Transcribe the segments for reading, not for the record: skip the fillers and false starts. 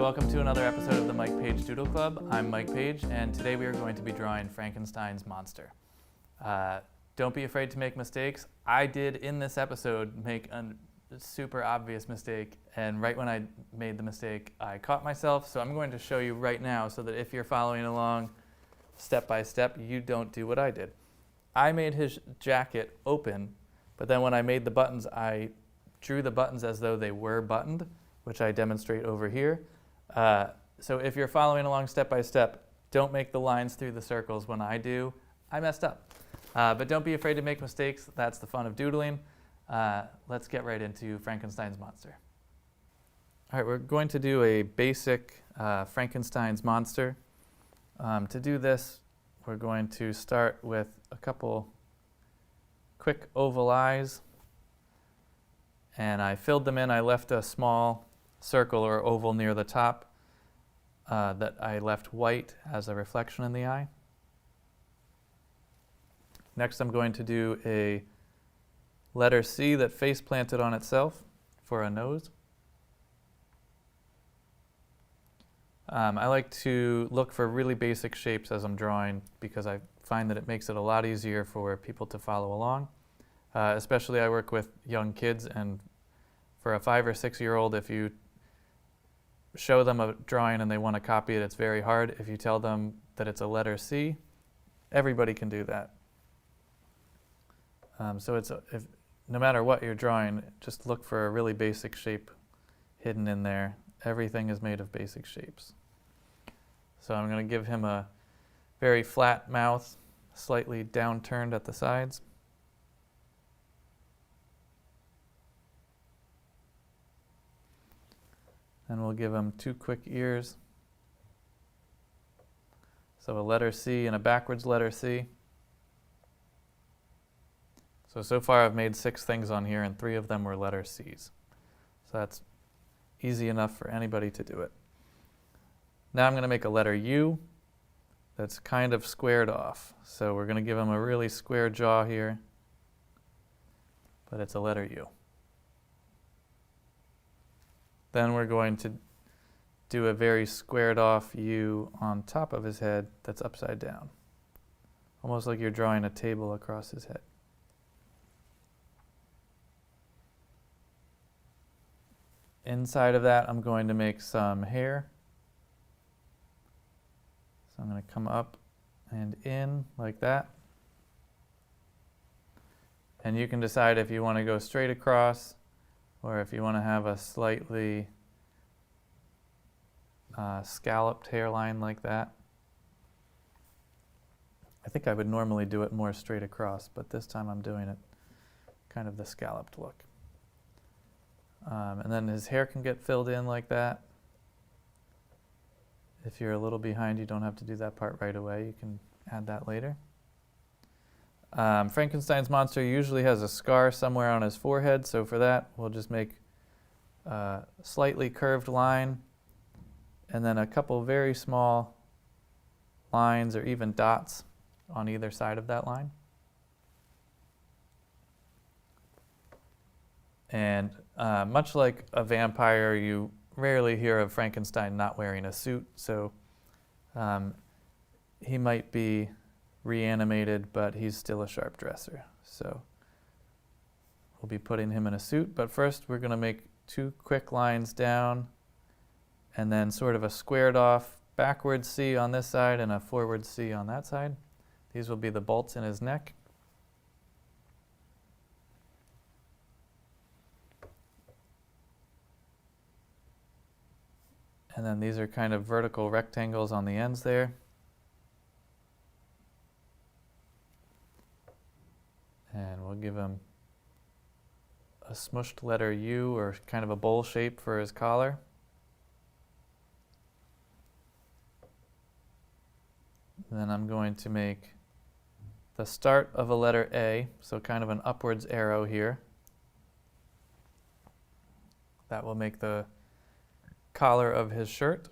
welcome to another episode of the Paige Doodle Club. I'm Mike Paige, and today we are going to be drawing Frankenstein's monster. Don't be afraid to make mistakes. I did, in this episode, make a super obvious mistake, and right when I made the mistake, I caught myself, so I'm going to show you right now so that if you're following along step by step, you don't do what I did. I made his jacket open, but then when I made the buttons, I drew the buttons as though they were buttoned, which I demonstrate over here. So if you're following along step by step, don't make the lines through the circles when I do. I messed up. But don't be afraid to make mistakes. That's the fun of doodling. Let's get right into Frankenstein's monster. All right, we're going to do a basic Frankenstein's monster. To do this, we're going to start with a couple quick oval eyes. And I filled them in. I left a small circle or oval near the top that I left white as a reflection in the eye. Next, I'm going to do a letter C that face planted on itself for a nose. I like to look for really basic shapes as I'm drawing because I find that it makes it a lot easier for people to follow along. Especially I work with young kids, and for a 5 or 6 year old, if you show them a drawing and they want to copy it, it's very hard. If you tell them that it's a letter C, everybody can do that. So no matter what you're drawing, just look for a really basic shape hidden in there. Everything is made of basic shapes. So I'm going to give him a very flat mouth, slightly downturned at the sides. And we'll give him 2 quick ears. So a letter C and a backwards letter C. So far I've made 6 things on here, and 3 of them were letter C's. So that's easy enough for anybody to do it. Now I'm going to make a letter U that's kind of squared off. So we're going to give him a really square jaw here, but it's a letter U. Then we're going to do a very squared off U on top of his head that's upside down. Almost like you're drawing a table across his head. Inside of that, I'm going to make some hair. So I'm going to come up and in like that. And you can decide if you want to go straight across or if you want to have a slightly scalloped hairline like that. I think I would normally do it more straight across, but this time I'm doing it kind of the scalloped look. And then his hair can get filled in like that. If you're a little behind, you don't have to do that part right away. You can add that later. Frankenstein's monster usually has a scar somewhere on his forehead, so for that we'll just make a slightly curved line and then a couple very small lines or even dots on either side of that line. And much like a vampire, you rarely hear of Frankenstein not wearing a suit, so he might be reanimated, but he's still a sharp dresser. So we'll be putting him in a suit, but first we're going to make 2 quick lines down and then sort of a squared off backward C on this side and a forward C on that side. These will be the bolts in his neck. And then these are kind of vertical rectangles on the ends there. And we'll give him a smushed letter U, or kind of a bowl shape for his collar. Then I'm going to make the start of a letter A, so kind of an upwards arrow here. That will make the collar of his shirt.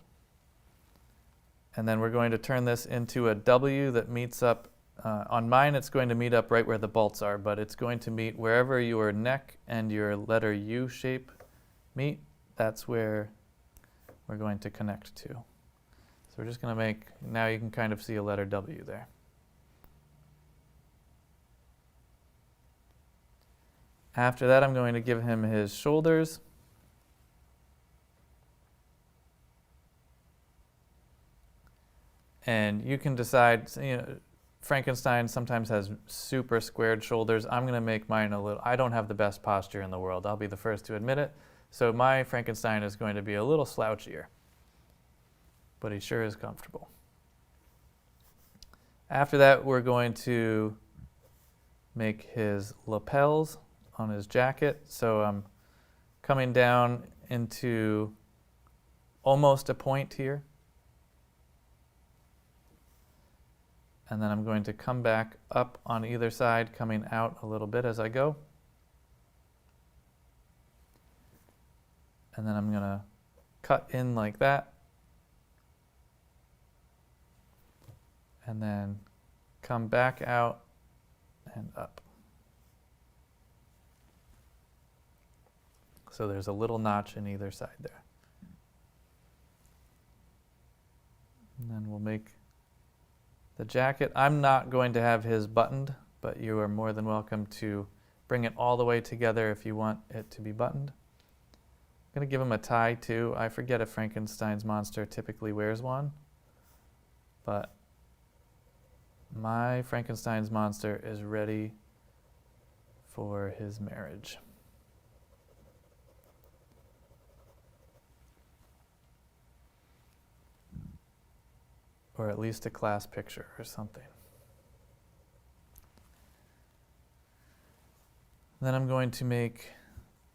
And then we're going to turn this into a W that meets up. On mine, it's going to meet up right where the bolts are, but it's going to meet wherever your neck and your letter U shape meet. That's where we're going to connect to. So we're just going to make, now you can kind of see a letter W there. After that, I'm going to give him his shoulders. And you can decide, you know, Frankenstein sometimes has super squared shoulders. I'm going to make mine a little, I don't have the best posture in the world. I'll be the first to admit it. So my Frankenstein is going to be a little slouchier, but he sure is comfortable. After that, we're going to make his lapels on his jacket. So I'm coming down into almost a point here. And then I'm going to come back up on either side, coming out a little bit as I go. And then I'm going to cut in like that. And then come back out and up. So there's a little notch in either side there. And then we'll make the jacket. I'm not going to have his buttoned, but you are more than welcome to bring it all the way together if you want it to be buttoned. I'm going to give him a tie too. I forget if Frankenstein's monster typically wears one, but my Frankenstein's monster is ready for his marriage. Or at least a class picture or something. Then I'm going to make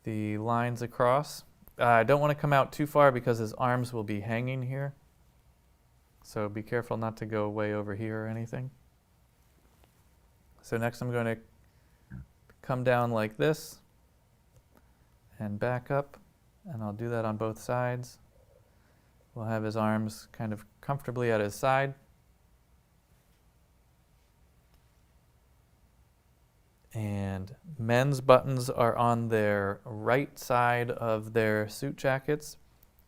the lines across. I don't want to come out too far because his arms will be hanging here. So be careful not to go way over here or anything. So next I'm going to come down like this and back up, and I'll do that on both sides. We'll have his arms kind of comfortably at his side. And men's buttons are on their right side of their suit jackets.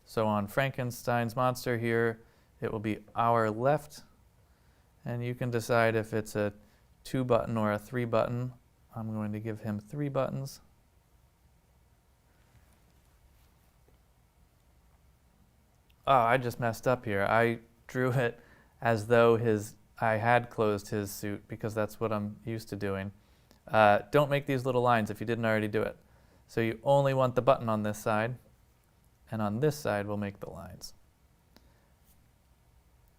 So on Frankenstein's monster here, it will be our left. And you can decide if it's a 2-button or a 3-button. I'm going to give him 3 buttons. Oh, I just messed up here. I drew it as though I had closed his suit because that's what I'm used to doing. Don't make these little lines if you didn't already do it. So you only want the button on this side, and on this side we'll make the lines.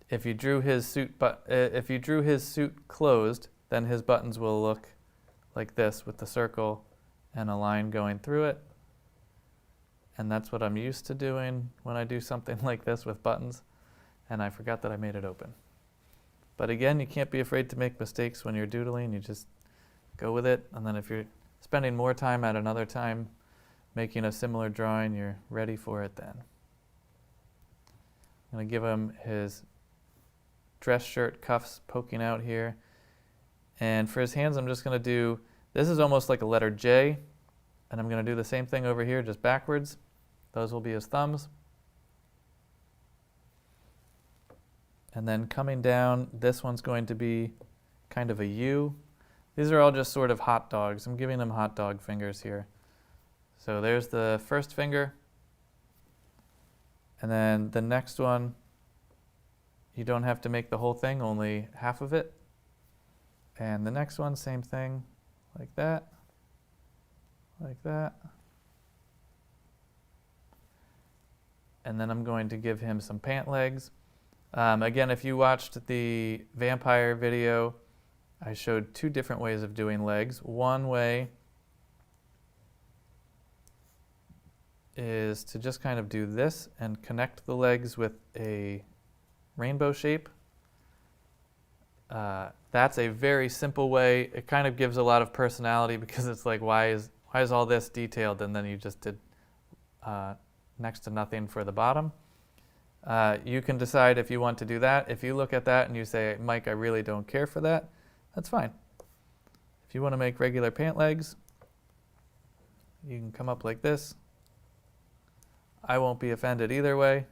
If you drew his suit closed, then his buttons will look like this with the circle and a line going through it. And that's what I'm used to doing when I do something like this with buttons. And I forgot that I made it open. But again, you can't be afraid to make mistakes when you're doodling. You just go with it. And then if you're spending more time at another time making a similar drawing, you're ready for it then. I'm going to give him his dress shirt cuffs poking out here. And for his hands, I'm just going to do, this is almost like a letter J. And I'm going to do the same thing over here, just backwards. Those will be his thumbs. And then coming down, this one's going to be kind of a U. These are all just sort of hot dogs. I'm giving them hot dog fingers here. So there's the first finger. And then the next one, you don't have to make the whole thing, only half of it. And the next one, same thing, like that. Like that. And then I'm going to give him some pant legs. Again, if you watched the vampire video, I showed 2 different ways of doing legs. One way is to just kind of do this and connect the legs with a rainbow shape. That's a very simple way. It kind of gives a lot of personality because it's like, why is all this detailed? And then you just did next to nothing for the bottom. You can decide if you want to do that. If you look at that and you say, Mike, I really don't care for that, that's fine. If you want to make regular pant legs, you can come up like this. I won't be offended either way.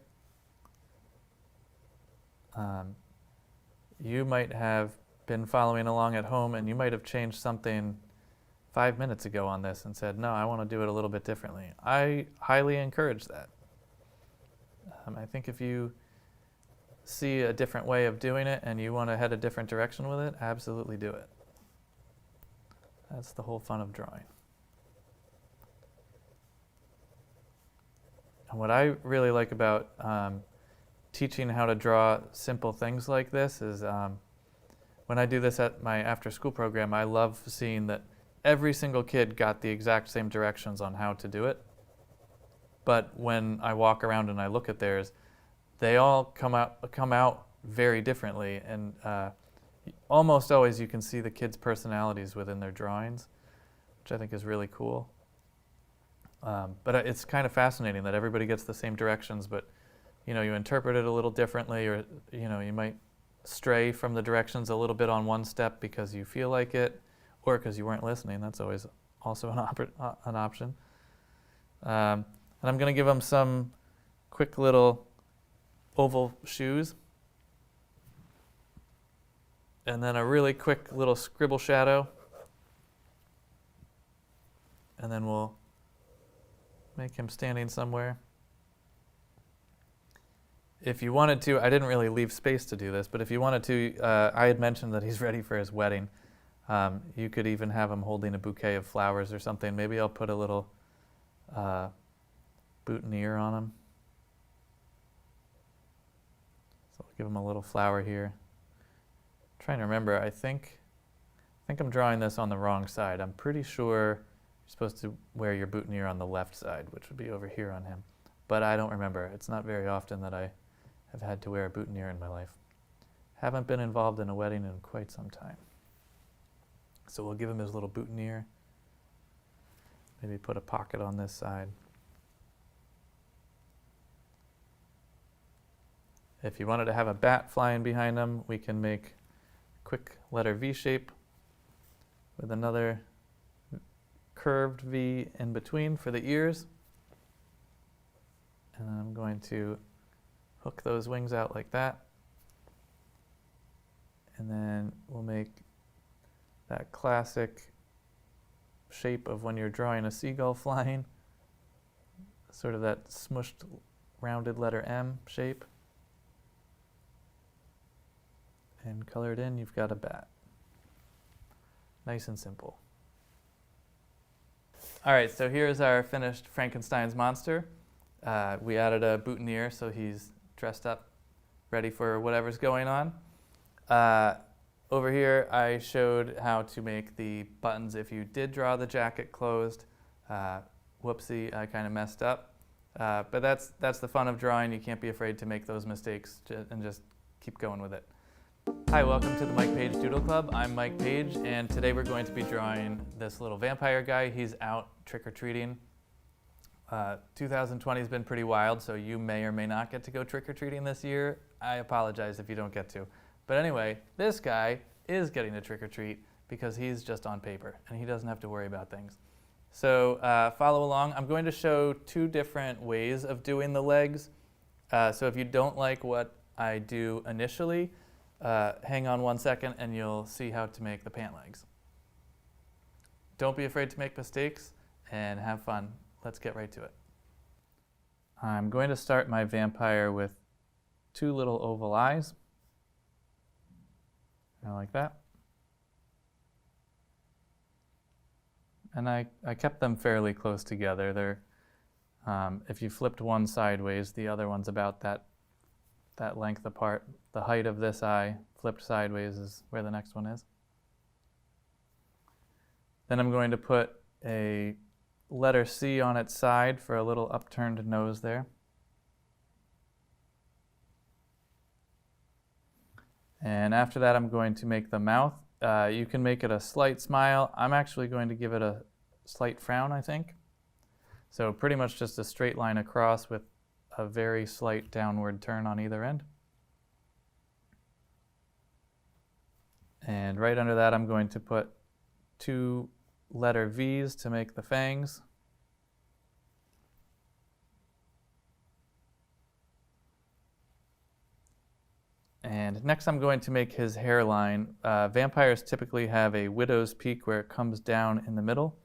You might have been following along at home and you might have changed something 5 minutes ago on this and said, no, I want to do it a little bit differently. I highly encourage that. I think if you see a different way of doing it and you want to head a different direction with it, absolutely do it. That's the whole fun of drawing. And what I really like about teaching how to draw simple things like this is when I do this at my after-school program, I love seeing that every single kid got the exact same directions on how to do it. But when I walk around and I look at theirs, they all come out very differently, and almost always you can see the kids' personalities within their drawings, which I think is really cool. But it's kind of fascinating that everybody gets the same directions, but you interpret it a little differently, or you might stray from the directions a little bit on one step because you feel like it, or because you weren't listening. That's always also an option. And I'm going to give them some quick little oval shoes, and then a really quick little scribble shadow, and then we'll make him standing somewhere. If you wanted to, I didn't really leave space to do this, but if you wanted to, I had mentioned that he's ready for his wedding. You could even have him holding a bouquet of flowers or something. Maybe I'll put a little boutonniere on him. So I'll give him a little flower here. I'm trying to remember, I think I'm drawing this on the wrong side. I'm pretty sure you're supposed to wear your boutonniere on the left side, which would be over here on him. But I don't remember. It's not very often that I have had to wear a boutonniere in my life. Haven't been involved in a wedding in quite some time. So we'll give him his little boutonniere. Maybe put a pocket on this side. If you wanted to have a bat flying behind him, we can make a quick letter V shape with another curved V in between for the ears. And I'm going to hook those wings out like that. And then we'll make that classic shape of when you're drawing a seagull flying, sort of that smushed, rounded letter M shape. And color it in, you've got a bat. Nice and simple. All right, so here's our finished Frankenstein's monster. We added a boutonniere, so he's dressed up, ready for whatever's going on. Over here, I showed how to make the buttons if you did draw the jacket closed. Whoopsie, I kind of messed up. But that's the fun of drawing. You can't be afraid to make those mistakes and just keep going with it. Hi, welcome to the Mike Paige Doodle Club. I'm Mike Paige, and today we're going to be drawing this little vampire guy. He's out trick-or-treating. 2020 has been pretty wild, so you may or may not get to go trick-or-treating this year. I apologize if you don't get to. But anyway, this guy is getting to trick-or-treat because he's just on paper, and he doesn't have to worry about things. So follow along. I'm going to show two different ways of doing the legs. So if you don't like what I do initially, hang on 1 second and you'll see how to make the pant legs. Don't be afraid to make mistakes and have fun. Let's get right to it. I'm going to start my vampire with two little oval eyes. I like that. And I kept them fairly close together. They're, if you flipped one sideways, the other one's about that length apart. The height of this eye flipped sideways is where the next one is. Then I'm going to put a letter C on its side for a little upturned nose there. And after that, I'm going to make the mouth. You can make it a slight smile. I'm actually going to give it a slight frown, I think. So pretty much just a straight line across with a very slight downward turn on either end. And right under that, I'm going to put two letter V's to make the fangs. And next I'm going to make his hairline. Vampires typically have a widow's peak where it comes down in the middle.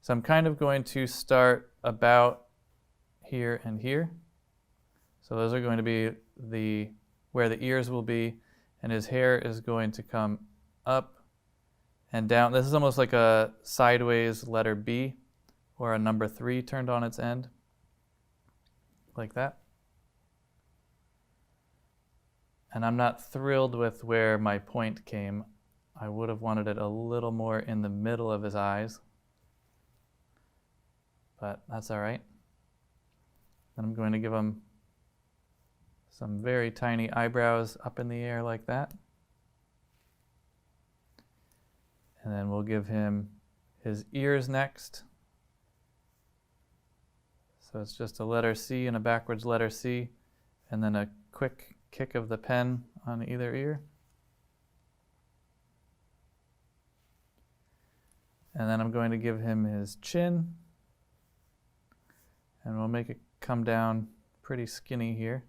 So I'm kind of going to start about here and here. So those are going to be where the ears will be, and his hair is going to come up and down. This is almost like a sideways letter B or a number 3 turned on its end, like that. And I'm not thrilled with where my point came. I would have wanted it a little more in the middle of his eyes, but that's all right. Then I'm going to give him some very tiny eyebrows up in the air like that. And then we'll give him his ears next. So it's just a letter C and a backwards letter C, and then a quick kick of the pen on either ear. And then I'm going to give him his chin, and we'll make it come down pretty skinny here.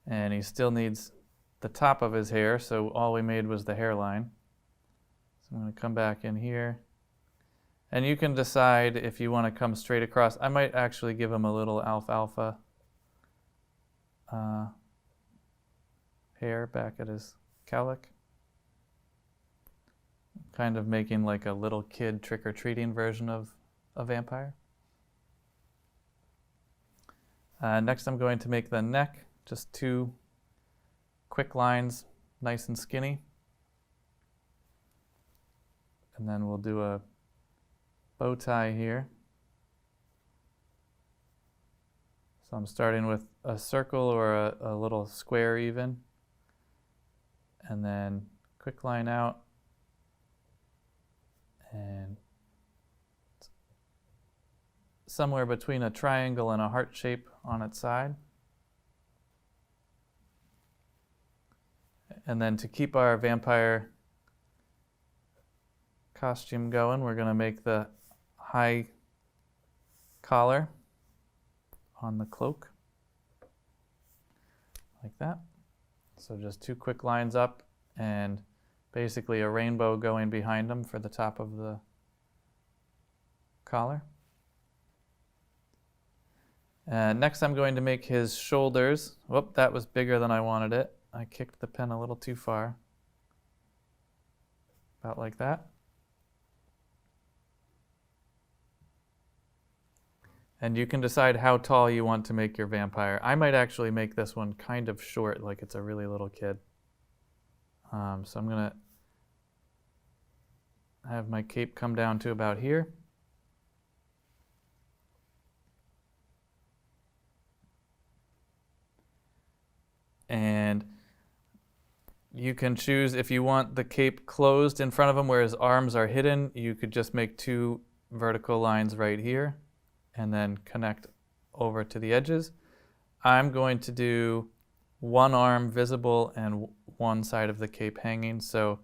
And he still needs the top of his hair, so all we made was the hairline. So I'm going to come back in here. And you can decide if you want to come straight across. I might actually give him a little alfalfa hair back at his cowlick. Kind of making like a little kid trick-or-treating version of a vampire. Next I'm going to make the neck, just 2 quick lines, nice and skinny. And then we'll do a bow tie here. So I'm starting with a circle or a little square even, and then quick line out, and somewhere between a triangle and a heart shape on its side. And then to keep our vampire costume going, we're going to make the high collar on the cloak, like that. So just 2 quick lines up and basically a rainbow going behind them for the top of the collar. Next I'm going to make his shoulders. Whoop, that was bigger than I wanted it. I kicked the pen a little too far. About like that. And you can decide how tall you want to make your vampire. I might actually make this one kind of short, like it's a really little kid. So I'm going to have my cape come down to about here. And you can choose if you want the cape closed in front of him where his arms are hidden. You could just make 2 vertical lines right here and then connect over to the edges. I'm going to do 1 arm visible and 1 side of the cape hanging. So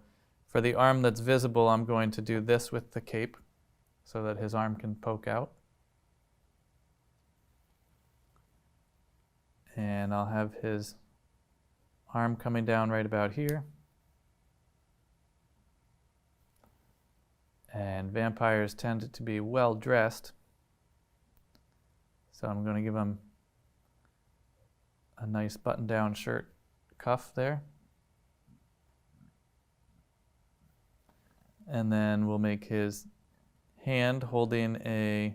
for the arm that's visible, I'm going to do this with the cape so that his arm can poke out. And I'll have his arm coming down right about here. And vampires tend to be well dressed, so I'm going to give him a nice button-down shirt cuff there. And then we'll make his hand holding a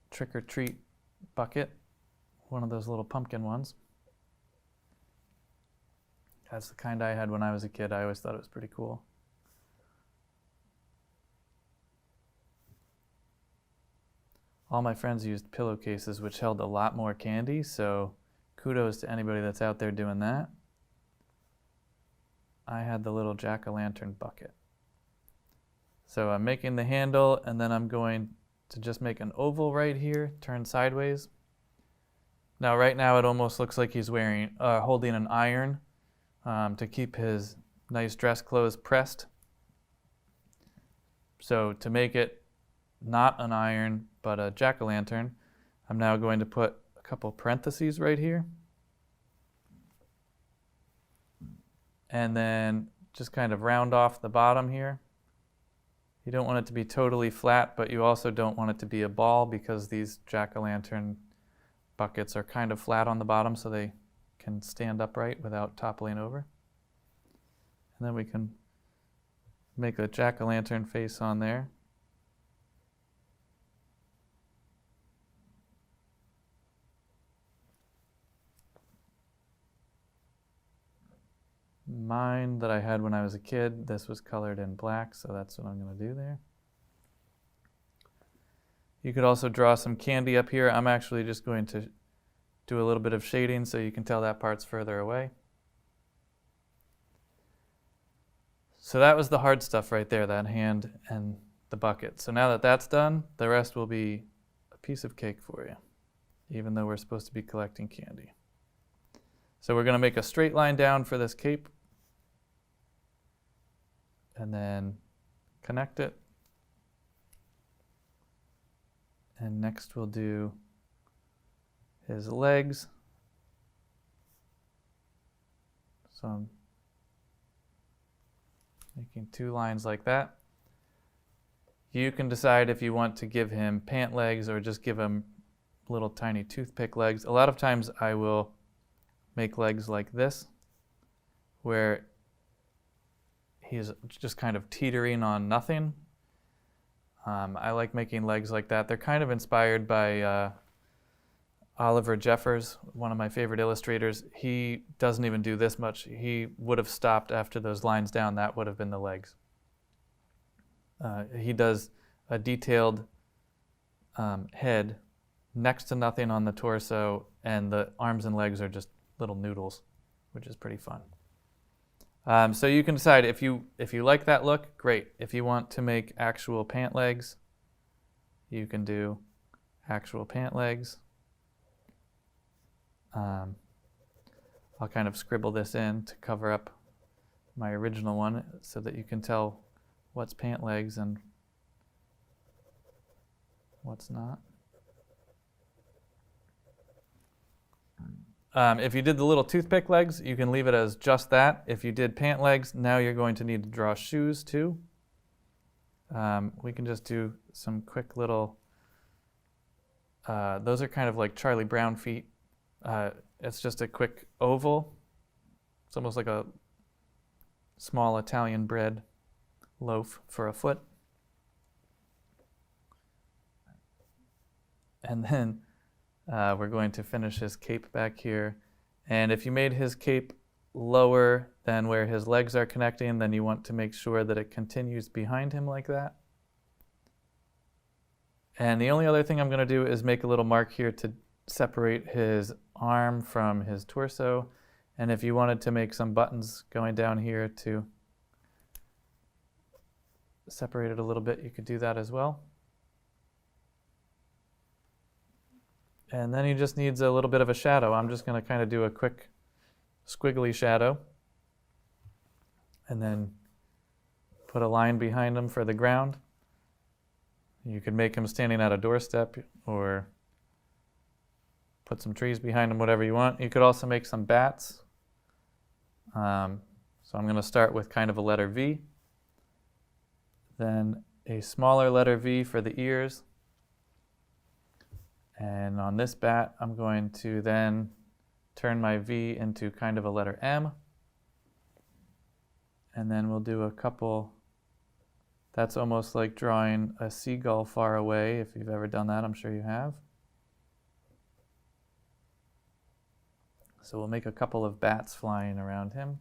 trick-or-treat bucket, one of those little pumpkin ones. That's the kind I had when I was a kid. I always thought it was pretty cool. All my friends used pillowcases which held a lot more candy, so kudos to anybody that's out there doing that. I had the little jack-o'-lantern bucket. So I'm making the handle, and then I'm going to just make an oval right here, turn sideways. Now right now it almost looks like he's holding an iron to keep his nice dress clothes pressed. So to make it not an iron but a jack-o'-lantern, I'm now going to put a couple parentheses right here. And then just kind of round off the bottom here. You don't want it to be totally flat, but you also don't want it to be a ball because these jack-o'-lantern buckets are kind of flat on the bottom so they can stand upright without toppling over. And then we can make a jack-o'-lantern face on there. Mine that I had when I was a kid, this was colored in black, so that's what I'm going to do there. You could also draw some candy up here. I'm actually just going to do a little bit of shading so you can tell that part's further away. So that was the hard stuff right there, that hand and the bucket. So now that that's done, the rest will be a piece of cake for you, even though we're supposed to be collecting candy. So we're going to make a straight line down for this cape and then connect it. And next we'll do his legs. So I'm making 2 lines like that. You can decide if you want to give him pant legs or just give him little tiny toothpick legs. A lot of times I will make legs like this, where he's just kind of teetering on nothing. I like making legs like that. They're kind of inspired by Oliver Jeffers, one of my favorite illustrators. He doesn't even do this much. He would have stopped after those lines down. That would have been the legs. He does a detailed head next to nothing on the torso, and the arms and legs are just little noodles, which is pretty fun. So you can decide if you like that look, great. If you want to make actual pant legs, you can do actual pant legs. I'll kind of scribble this in to cover up my original one so that you can tell what's pant legs and what's not. If you did the little toothpick legs, you can leave it as just that. If you did pant legs, now you're going to need to draw shoes too. We can just do some quick little, those are kind of like Charlie Brown feet. It's just a quick oval. It's almost like a small Italian bread loaf for a foot. And then we're going to finish his cape back here. And if you made his cape lower than where his legs are connecting, then you want to make sure that it continues behind him like that. And the only other thing I'm going to do is make a little mark here to separate his arm from his torso. And if you wanted to make some buttons going down here to separate it a little bit, you could do that as well. And then he just needs a little bit of a shadow. I'm just going to kind of do a quick squiggly shadow and then put a line behind him for the ground. You could make him standing at a doorstep or put some trees behind him, whatever you want. You could also make some bats. So I'm going to start with kind of a letter V, then a smaller letter V for the ears. And on this bat, I'm going to then turn my V into kind of a letter M. And then we'll do a couple, that's almost like drawing a seagull far away. If you've ever done that, I'm sure you have. So we'll make a couple of bats flying around him.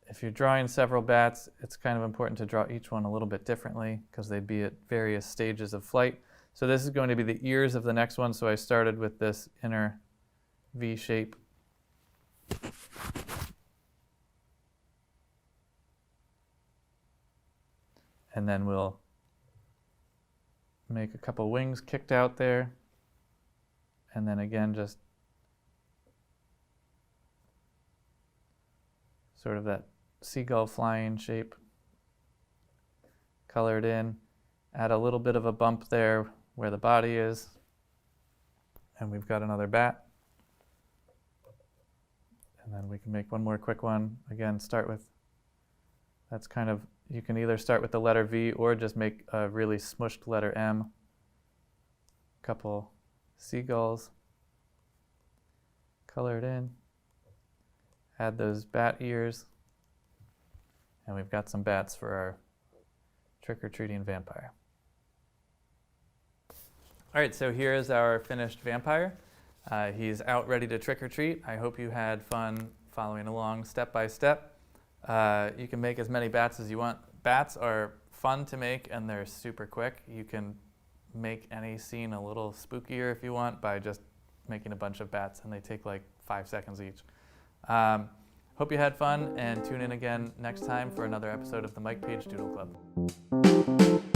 If you're drawing several bats, it's kind of important to draw each one a little bit differently because they'd be at various stages of flight. So this is going to be the ears of the next one. So I started with this inner V shape. And then we'll make a couple wings kicked out there. And then again, just sort of that seagull flying shape colored in. Add a little bit of a bump there where the body is. And we've got another bat. And then we can make one more quick one. Again, start with, that's kind of, you can either start with the letter V or just make a really smushed letter M. Couple seagulls. Color it in. Add those bat ears. And we've got some bats for our trick-or-treating vampire. All right, so here is our finished vampire. He's out ready to trick-or-treat. I hope you had fun following along step by step. You can make as many bats as you want. Bats are fun to make and they're super quick. You can make any scene a little spookier if you want by just making a bunch of bats, and they take like 5 seconds each. Hope you had fun, and tune in again next time for another episode of the Mike Paige Doodle Club.